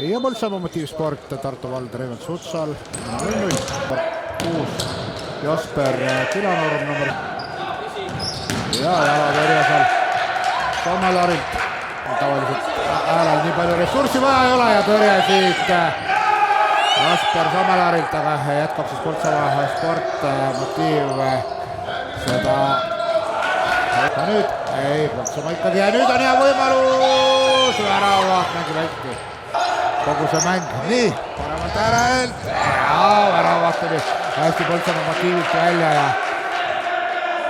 ja Põltsamaa Motiivsport, Tartu vald, Reimond Sutsal 0-0. Uus Jasper Külanurm number ja jalaverja seal Sammelaarilt. Tavaliselt häälel nii palju ressurssi vaja ei ole ja tõrje siit Jasper Sammelaarilt, aga jätkab siis Põltsamaa Sport Motiiv seda. Ja nüüd ei, Põltsamaa ikkagi ja nüüd on hea võimalus väravat mängib hästi kogu see mäng. Nii, paremalt äärelt ja väravat tuli hästi Põltsamaa Motiivilt välja ja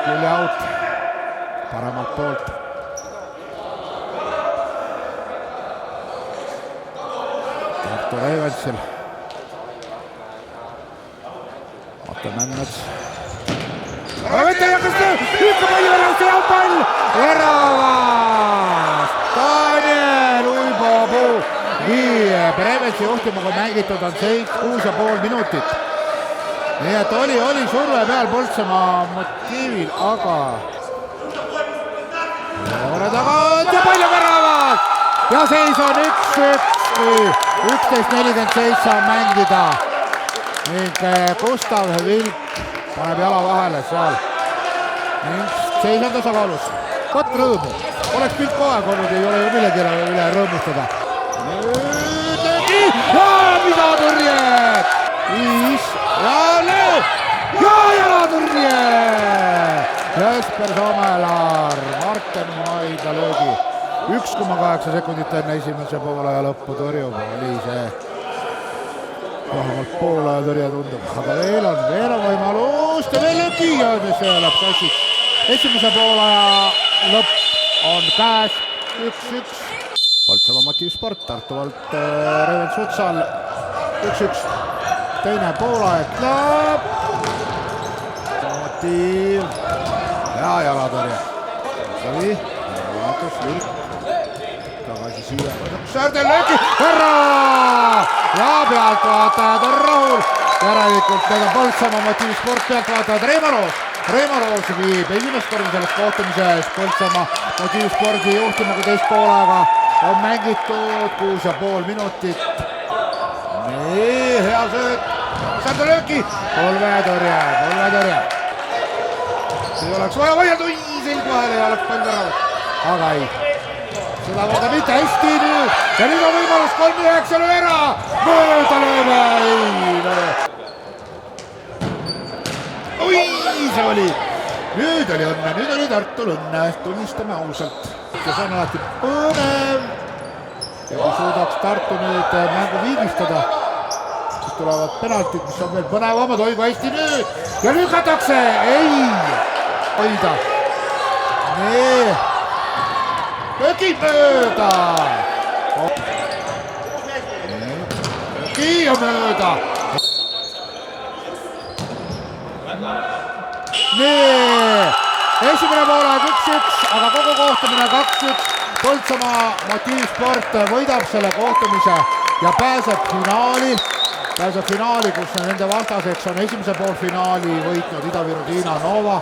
külje out paremalt poolt. Tartu Reiventsil Mate Männets ikka palju väravast ja pall väravast Daniel Uibopuu. Nii, Reiventsi juhtimaga mängitud on 6,5 minutit. Nii et oli surve peal Põltsamaa Motiivil, aga ja palju väravat ja seis on 11:47 on mängida ning Gustav Vilk paneb jala vahele seal ning seis on tasakaalus. Vat rõõmu, oleks Vilk kogu aeg olnud, ei ole ju millegi üle rõõmustada. Nüüd tegi ja mida tõrjed 5 ja lööb ja jalatõrje Jesper Sammelaar Marten Maidla löögi 1,8 sekundit enne esimese poolaja lõppu tõrjub, oli see vähemalt poolaja tõrje tundub, aga veel on võimalus ja veel löögi ja see läheb sassiks. Esimese poolaja lõpp on käes 1-1. Põltsamaa Motiivsport, Tartu vald, Reimond Sutsal 1-1. Teine poolaeg lõpp. Motiiv ja jalatõrje. Oli vaatus Vilk. Tagasi siia. Särdel löögi. Härra! Ja pealtvaatajad on rahul. Järelikult need on Põltsamaa Motiivsport pealtvaatajad. Reimo Roos viib esimest korda sellest kohtumises Põltsamaa Motiivspordi juhtimaga teist poolaega on mängitud 6,5 minutit. Nii, hea sööt. Särdel löögi. Polvetõrje. See oleks vaja vaielda, selg vahele ja oleks pall väravat. Aga ei, seda korda mitte hästi nüüd ja nüüd on võimalus 3-9 löö ära. Mööda lööme, ei. Oi, see oli. Nüüd oli õnne, nüüd oli Tartul õnne, tunnistame ausalt. Ja see on alati põnev. Ja kui suudaks Tartu nüüd mängu viigistada, siis tulevad penaltid, mis on veel põnevamad. Oi, kui hästi nüüd ja lükatakse, ei. Hoida. Nii. Löögi mööda. Löögi ja mööda. Nii. Esimene poolaeg 1-1, aga kogu kohtumine 2-1. Põltsamaa Motiivsport võidab selle kohtumise ja pääseb finaali, kus nende vastaseks on esimese poolfinaali võitnud Ida-Viru Dinamo Nova.